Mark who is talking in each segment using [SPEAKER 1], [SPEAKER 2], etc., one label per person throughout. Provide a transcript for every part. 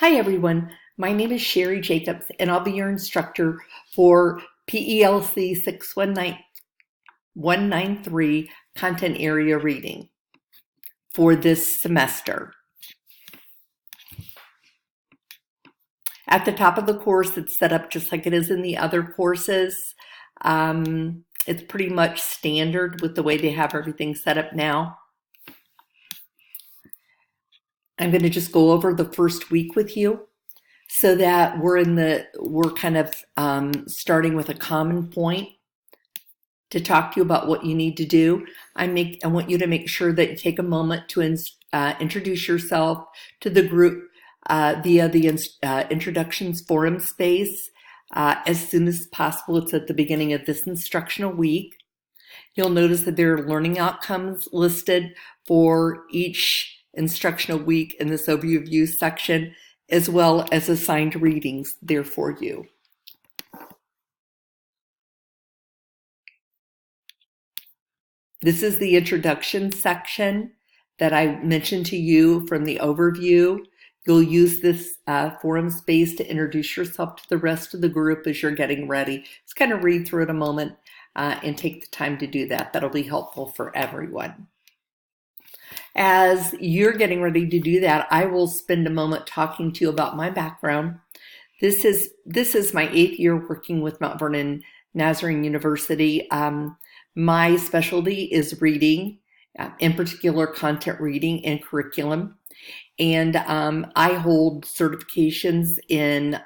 [SPEAKER 1] Hi everyone, my name is Sherry Jacobs and I'll be your instructor for PELC 6193 Content Area Reading for this semester. At the top of the course, it's set up just like it is in the other courses. It's pretty much standard with the way they have everything set up now. I'm going to just go over the first week with you, so that we're kind of starting with a common point to talk to you about what you need to do. I want you to make sure that you take a moment to introduce yourself to the group via the introductions forum space as soon as possible. It's at the beginning of this instructional week. You'll notice that there are learning outcomes listed for each instructional week in this overview section, as well as assigned readings there for you. This is the introduction section that I mentioned to you from the overview. You'll use this forum space to introduce yourself to the rest of the group as you're getting ready. Just kind of read through it a moment and take the time to do that. That'll be helpful for everyone. As you're getting ready to do that, I will spend a moment talking to you about my background. This is my 8th year working with Mount Vernon Nazarene University. My specialty is reading, in particular content reading and curriculum. And I hold certifications in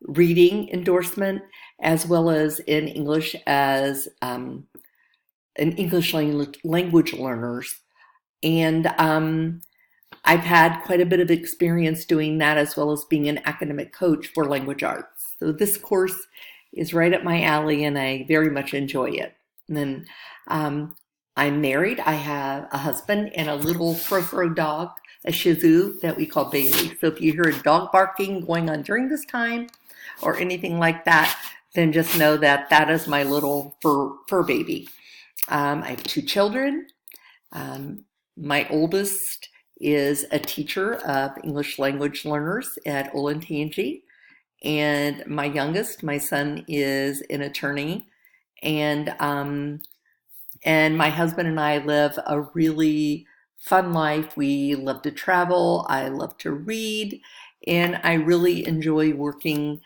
[SPEAKER 1] reading endorsement, as well as in English as an English language learners. And I've had quite a bit of experience doing that, as well as being an academic coach for language arts. So this course is right up my alley and I very much enjoy it. And then I'm married. I have a husband and a little fro dog, a Shih Tzu that we call Bailey. So if you hear a dog barking going on during this time or anything like that, then just know that that is my little fur baby. I have 2 children. My oldest is a teacher of English language learners at Olentangy, and my youngest, my son, is an attorney, and my husband and I live a really fun life. We love to travel, I love to read, and I really enjoy working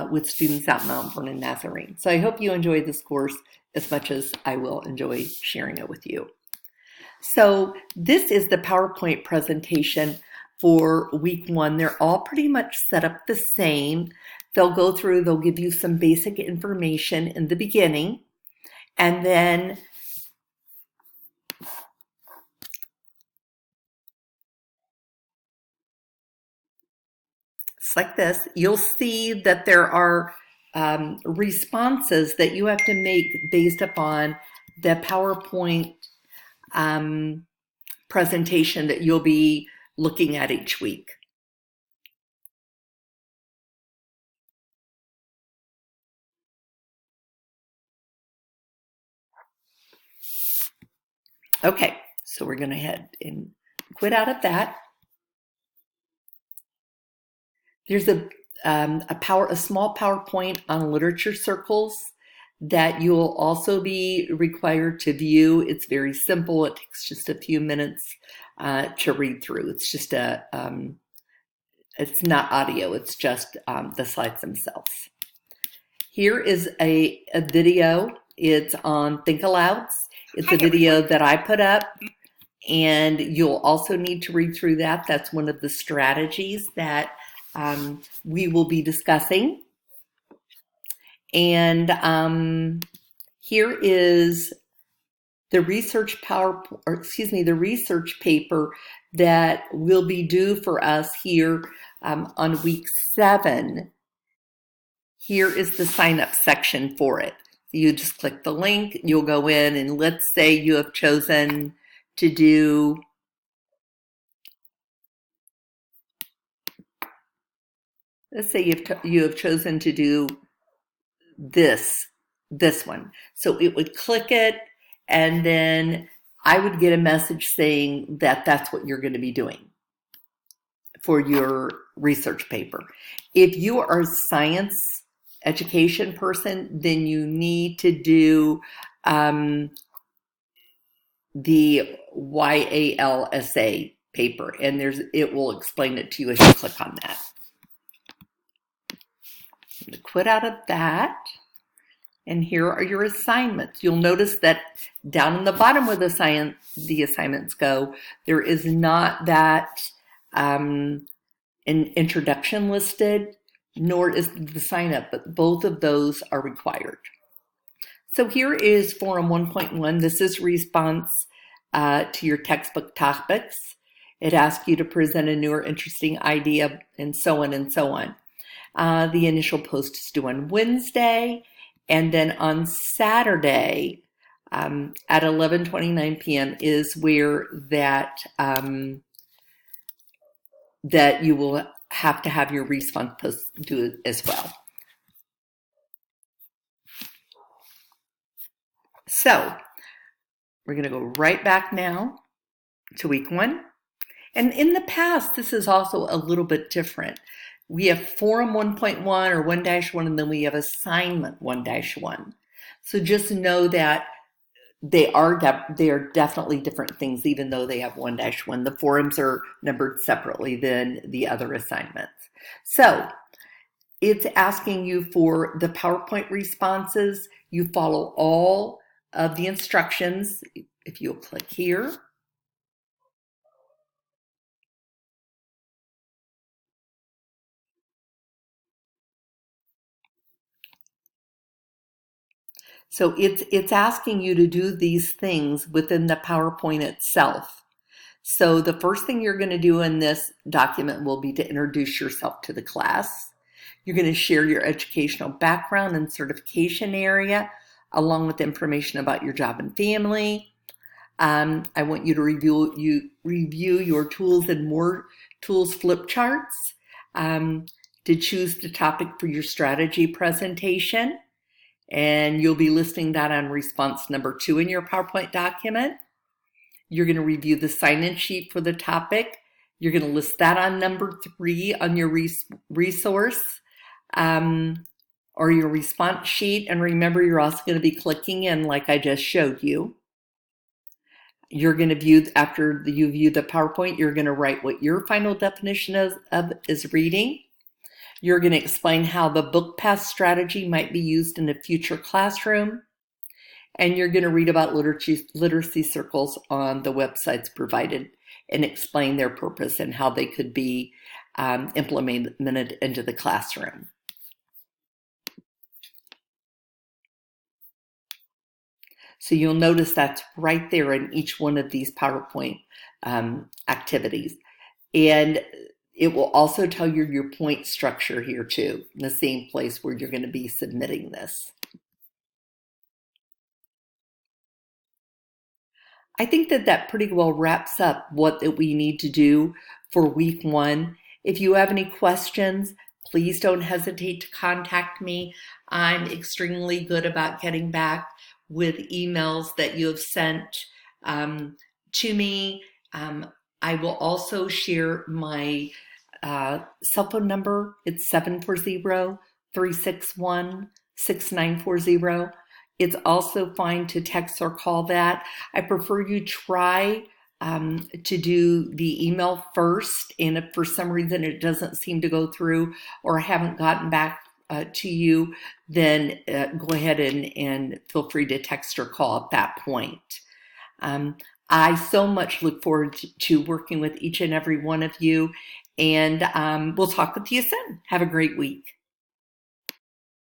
[SPEAKER 1] with students at Mount Vernon Nazarene. So I hope you enjoy this course as much as I will enjoy sharing it with you. So this is the PowerPoint presentation for week 1. They're all pretty much set up the same. They'll give you some basic information in the beginning, and then it's like this. You'll see that there are responses that you have to make based upon the PowerPoint presentation that you'll be looking at each week. Okay, so we're going to head and quit out of that. There's a small PowerPoint on literature circles that you'll also be required to view. It's very simple. It takes just a few minutes to read through. It's just it's not audio. It's just the slides themselves. Here is a video. It's on Think Alouds. It's a video that I put up, and you'll also need to read through that. That's one of the strategies that we will be discussing. And here is the research the research paper that will be due for us here on week 7. Here is the sign up section for it. You just click the link, you'll go in, and let's say you have chosen to do you have chosen to do this one. So it would click it, and then I would get a message saying that that's what you're going to be doing. for your research paper. If you are a science education person, then you need to do the YALSA paper, and it will explain it to you as you click on that. I'm going to quit out of that, and here are your assignments. You'll notice that down in the bottom where the assignments go, there is not that an introduction listed, nor is the sign up, but both of those are required. So here is Forum 1.1. This is response to your textbook topics. It asks you to present a new or interesting idea, and so on and so on. The initial post is due on Wednesday, and then on Saturday at 11:29 p.m. is where that that you will have to have your response post due as well. So we're going to go right back now to week 1. And in the past, this is also a little bit different. We have Forum 1.1 or 1-1, and then we have Assignment 1-1. So just know that they are definitely different things, even though they have 1-1. The forums are numbered separately than the other assignments. So it's asking you for the PowerPoint responses. You follow all of the instructions. If you'll click here. So it's asking you to do these things within the PowerPoint itself. So the first thing you're going to do in this document will be to introduce yourself to the class. You're going to share your educational background and certification area, along with information about your job and family. I want you to review your tools and more tools flip charts to choose the topic for your strategy presentation. And you'll be listing that on response number 2 in your PowerPoint document. You're going to review the sign-in sheet for the topic. You're going to list that on number 3 on your resource or your response sheet. And remember, you're also going to be clicking in like I just showed you. You're going to view, after you view the PowerPoint, you're going to write what your final definition is reading. You're going to explain how the book pass strategy might be used in a future classroom. And you're going to read about literacy circles on the websites provided and explain their purpose and how they could be implemented into the classroom. So you'll notice that's right there in each one of these PowerPoint activities. And it will also tell you your point structure here too, in the same place where you're going to be submitting this. I think that pretty well wraps up what we need to do for week 1. If you have any questions, please don't hesitate to contact me. I'm extremely good about getting back with emails that you have sent to me. I will also share my cell phone number. It's 740-361-6940. It's also fine to text or call that. I prefer you try to do the email first, and if for some reason it doesn't seem to go through or haven't gotten back to you, then go ahead and feel free to text or call at that point. I so much look forward to working with each and every one of you, and we'll talk with you soon. Have a great week.